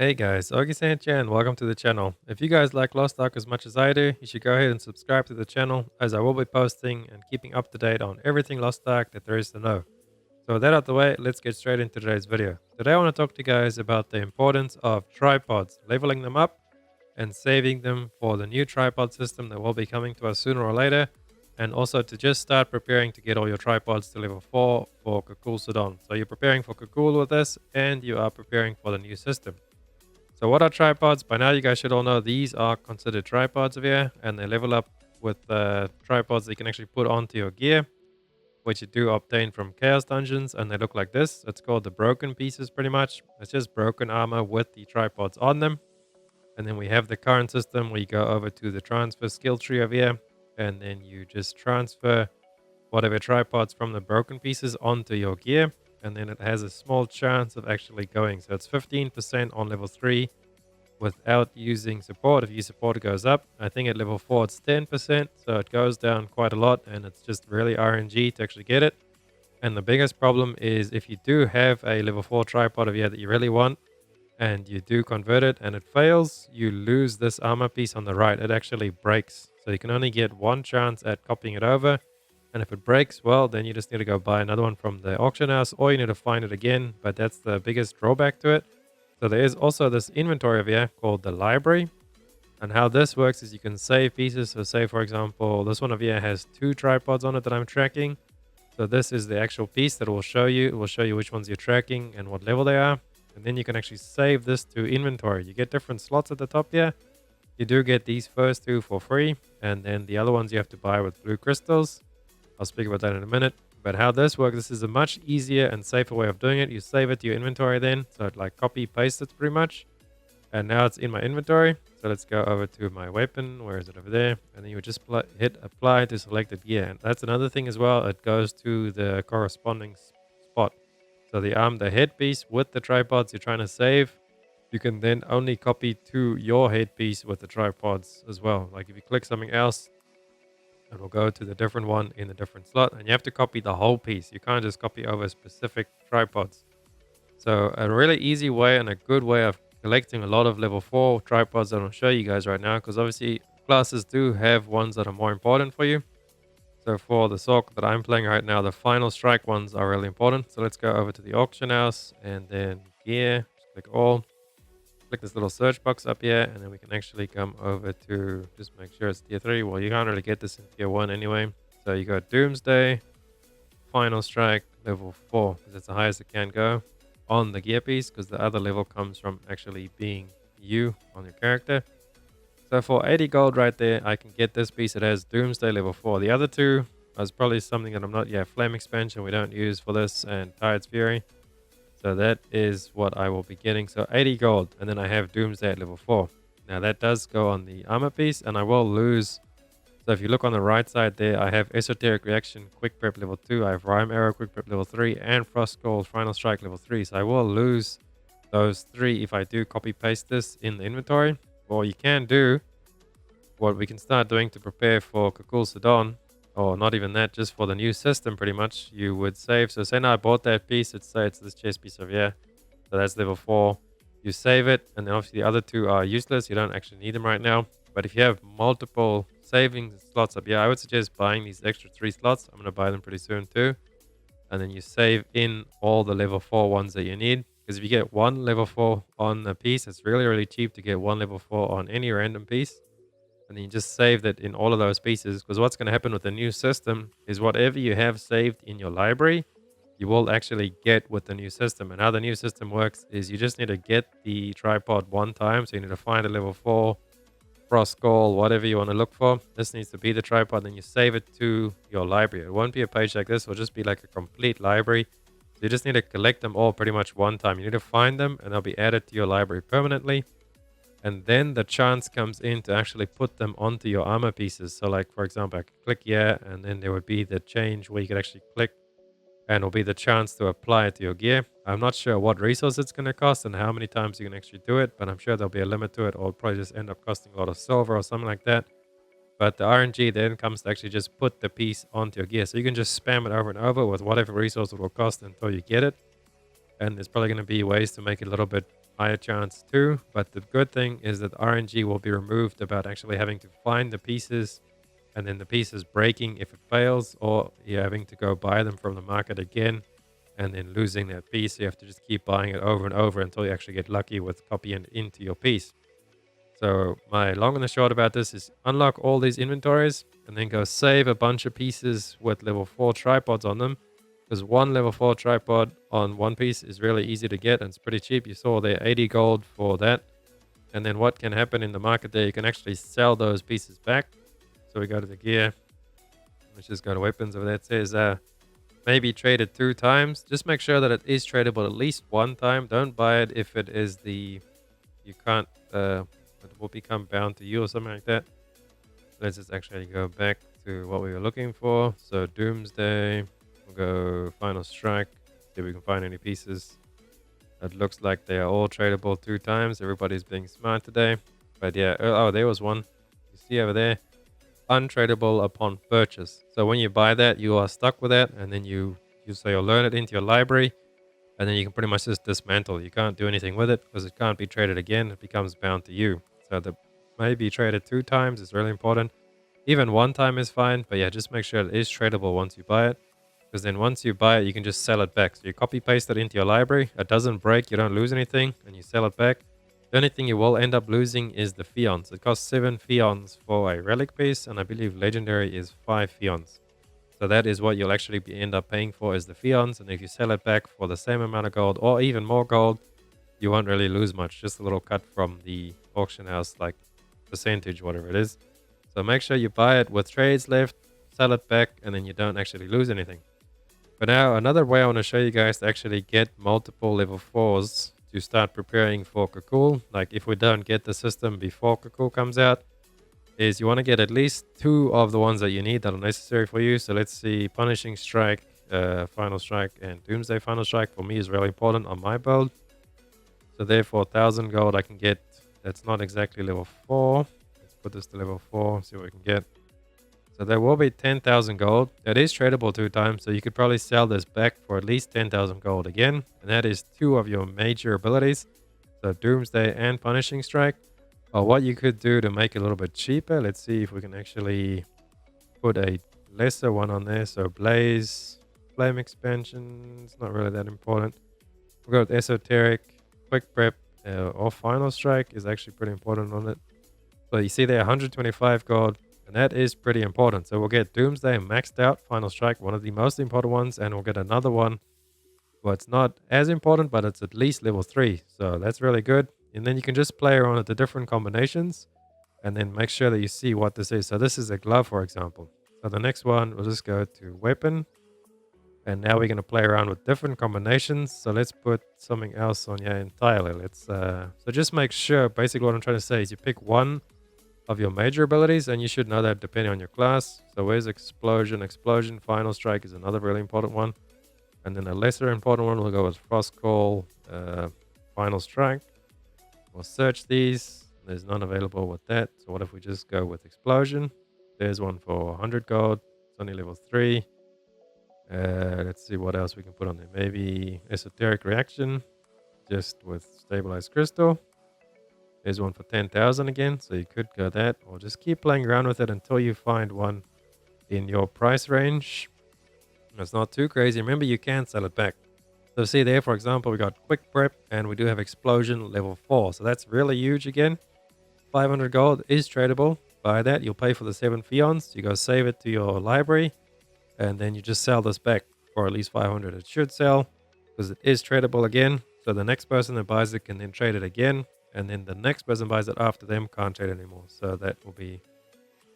Hey guys, Ogi here and welcome to the channel. If you guys like Lost Ark as much as I do, you should go ahead and subscribe to the channel as I will be posting and keeping up to date on everything Lost Ark that there is to know. So with that out of the way, let's get straight into today's video. Today I want to talk to you guys about the importance of tripods, leveling them up and saving them for the new tripod system that will be coming to us sooner or later, and also to just start preparing to get all your tripods to level 4 for Kakul Sudan. So you're preparing for Kakul with this and you are preparing for the new system. So what are tripods? By now you guys should all know these are considered tripods over here, and they level up with tripods that you can actually put onto your gear, which you do obtain from Chaos Dungeons, and they look like this. It's called the broken pieces pretty much. It's just broken armor with the tripods on them. And then we have the current system where you go over to the transfer skill tree over here, and then you just transfer whatever tripods from the broken pieces onto your gear, and then it has a small chance of actually going. So it's 15% on level 3 without using support. If you support, it goes up. I think at level 4 it's 10%, so it goes down quite a lot, and it's just really RNG to actually get it. And the biggest problem is if you do have a level 4 tripod over here that you really want, and you do convert it and it fails, you lose this armor piece on the right. It actually breaks. So you can only get one chance at copying it over. And if it breaks, well, then you just need to go buy another one from the auction house, or you need to find it again. But that's the biggest drawback to it. So there is also this inventory over here called the library. And how this works is you can save pieces. So say, for example, this one over here has 2 tripods on it that I'm tracking. So this is the actual piece that will show you. It will show you which ones you're tracking and what level they are. And then you can actually save this to inventory. You get different slots at the top here. You do get these first 2 for free. And then the other ones you have to buy with blue crystals. I'll speak about that in a minute. But how this works, this is a much easier and safer way of doing it. You save it to your inventory then. So it like copy paste it pretty much. And now it's in my inventory. So let's go over to my weapon. Where is it? Over there. And then you would just hit apply to selected gear. And that's another thing as well. It goes to the corresponding spot. So the headpiece with the tripods you're trying to save, you can then only copy to your headpiece with the tripods as well. Like if you click something else, it will go to the different one in the different slot. And you have to copy the whole piece. You can't just copy over specific tripods. So a really easy way and a good way of collecting a lot of level 4 tripods that I'll show you guys right now. Because obviously classes do have ones that are more important for you. So for the sock that I'm playing right now, the final strike ones are really important. So let's go over to the auction house and then gear, just click all, click this little search box up here, and then we can actually come over to just make sure it's tier 3. Well, you can't really get this in tier 1 anyway. So you got Doomsday, final strike, level 4, because it's the highest it can go on the gear piece, because the other level comes from actually being you on your character. So for 80 gold right there, I can get this piece. It has Doomsday level 4. The other two is probably something that I'm not... Yeah, Flame Expansion we don't use for this, and Tide's Fury. So that is what I will be getting. So 80 gold, and then I have Doomsday at level 4. Now that does go on the armor piece, and I will lose... So if you look on the right side there, I have Esoteric Reaction, Quick Prep level 2. I have Rhyme Arrow, Quick Prep level 3, and Frost Gold, Final Strike level 3. So I will lose those 3 if I do copy paste this in the inventory. What you can do, what we can start doing to prepare for Kakul Sudan, or not even that, just for the new system pretty much, you would save. So say now I bought that piece, let's say it's this chest piece over here. So that's level 4. You save it, and then obviously the other 2 are useless. You don't actually need them right now. But if you have multiple saving slots up here, I would suggest buying these extra 3 slots. I'm going to buy them pretty soon too. And then you save in all the level 4 ones that you need. Because if you get 1 level 4 on a piece, it's really, really cheap to get 1 level 4 on any random piece. And then you just save that in all of those pieces. Because what's going to happen with the new system is whatever you have saved in your library, you will actually get with the new system. And how the new system works is you just need to get the tripod 1 time. So you need to find a level 4 Frost Goal, whatever you want to look for. This needs to be the tripod. Then you save it to your library. It won't be a page like this. It'll just be like a complete library. So you just need to collect them all pretty much 1 time. You need to find them and they'll be added to your library permanently. And then the chance comes in to actually put them onto your armor pieces. So like, for example, I could click here, and then there would be the change where you could actually click, and it'll be the chance to apply it to your gear. I'm not sure what resource it's going to cost and how many times you can actually do it, but I'm sure there'll be a limit to it, or it'll probably just end up costing a lot of silver or something like that. But the RNG then comes to actually just put the piece onto your gear. So you can just spam it over and over with whatever resource it will cost until you get it. And there's probably going to be ways to make it a little bit higher chance too. But the good thing is that RNG will be removed about actually having to find the pieces and then the pieces breaking if it fails, or you're having to go buy them from the market again and then losing that piece. You have to just keep buying it over and over until you actually get lucky with copying it into your piece. So my long and the short about this is unlock all these inventories and then go save a bunch of pieces with level 4 tripods on them. Because one level 4 tripod on one piece is really easy to get and it's pretty cheap. You saw there 80 gold for that. And then what can happen in the market there, you can actually sell those pieces back. So we go to the gear. Let's just go to weapons over there. It says maybe trade it 2 times. Just make sure that it is tradable at least 1 time. Don't buy it if it is you can't, it will become bound to you or something like that. Let's just actually go back to what we were looking for. So Doomsday, we'll go Final Strike, see if we can find any pieces. It looks like they are all tradable 2 times. Everybody's being smart today. But yeah, oh, there was one. You see over there, untradable upon purchase. So when you buy that, you are stuck with that, and then you'll learn it into your library, and then you can pretty much just dismantle. You can't do anything with it because it can't be traded again. It becomes bound to you. So the maybe traded 2 times is really important. Even 1 time is fine, but yeah, just make sure it is tradable once you buy it. Because then once you buy it, you can just sell it back. So you copy paste it into your library. It doesn't break, you don't lose anything, and you sell it back. The only thing you will end up losing is the fions. It costs 7 fions for a relic piece, and I believe legendary is 5 fions. So that is what you'll actually end up paying for is the fions. And if you sell it back for the same amount of gold or even more gold, you won't really lose much. Just a little cut from the auction house, like percentage, whatever it is. So make sure you buy it with trades left, sell it back, and then you don't actually lose anything. But now another way I want to show you guys to actually get multiple level 4s to start preparing for Kakul. Like if we don't get the system before Kakul comes out, is you want to get at least 2 of the ones that you need that are necessary for you. So let's see, Punishing Strike, Final Strike, and Doomsday Final Strike for me is really important on my build. So therefore 1000 gold I can get. That's not exactly level 4. Let's put this to level 4, see what we can get. So there will be 10,000 gold. That is tradable 2 times, so you could probably sell this back for at least 10,000 gold again. And that is 2 of your major abilities. So Doomsday and Punishing Strike. Or what you could do to make it a little bit cheaper, let's see if we can actually put a lesser one on there. So Blaze, Flame Expansion, it's not really that important. We'll go with Esoteric, Quick Prep, or Final Strike is actually pretty important on it. So you see there 125 gold, and that is pretty important. So we'll get Doomsday maxed out, Final Strike, one of the most important ones, and we'll get another one. Well, it's not as important, but it's at least level 3. So that's really good. And then you can just play around with the different combinations and then make sure that you see what this is. So this is a glove, for example. So the next one, we'll just go to weapon. And now we're going to play around with different combinations. So let's put something else on here entirely. Let's so just make sure, basically what I'm trying to say is you pick one of your major abilities, and you should know that depending on your class. So where's Explosion? Explosion, Final Strike is another really important one. And then a lesser important one, we'll go with Frost Call, Final Strike. We'll search these. There's none available with that. So what if we just go with Explosion? There's one for 100 gold. It's only level 3. Let's see what else we can put on there. Maybe Esoteric Reaction, just with Stabilized Crystal. There's one for 10,000 again. So you could go that, or just keep playing around with it until you find one in your price range. It's not too crazy. Remember, you can sell it back. So see there, for example, we got Quick Prep and we do have Explosion level 4. So that's really huge again. 500 gold is tradable. Buy that. You'll pay for the 7 fions. You go save it to your library. And then you just sell this back for at least 500. It should sell because it is tradable again. So the next person that buys it can then trade it again. And then the next person buys it after them can't trade anymore. So that will be...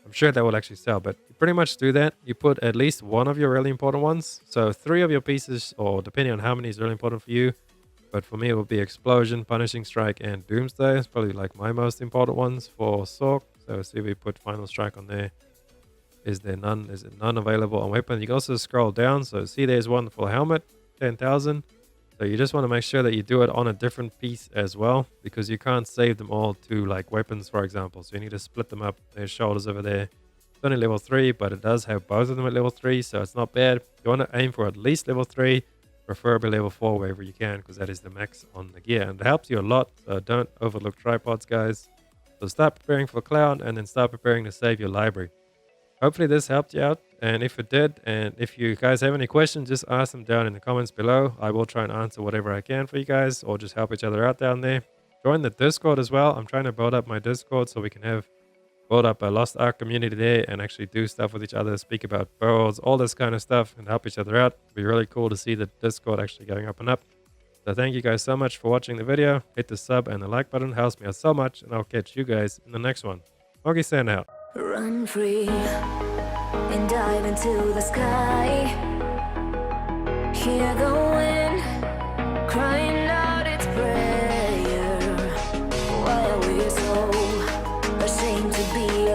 I'm sure that will actually sell, but you pretty much do that. You put at least one of your really important ones. So 3 of your pieces, or depending on how many is really important for you. But for me, it would be Explosion, Punishing Strike, and Doomsday. It's probably like my most important ones for Sork. So see if we put Final Strike on there. Is there none? Is it none available on weapon? You can also scroll down. So see there's one for helmet, 10,000. So you just want to make sure that you do it on a different piece as well, because you can't save them all to like weapons, for example. So you need to split them up. There's shoulders over there. It's only level 3, but it does have both of them at level 3, so it's not bad. You want to aim for at least level 3, preferably level 4 wherever you can, because that is the max on the gear. And it helps you a lot, so don't overlook tripods, guys. So start preparing for cloud, and then start preparing to save your library. Hopefully this helped you out, and if it did, and if you guys have any questions, just ask them down in the comments below. I will try and answer whatever I can for you guys, or just help each other out down there. Join the Discord as well. I'm trying to build up my Discord so we can build up a Lost Ark community there and actually do stuff with each other, speak about builds, all this kind of stuff, and help each other out. It'd be really cool to see the Discord actually going up and up. So thank you guys so much for watching the video. Hit the sub and the like button, helps me out so much, and I'll catch you guys in the next one. Monkey Sand out. Run free and dive into the sky. Hear the wind crying.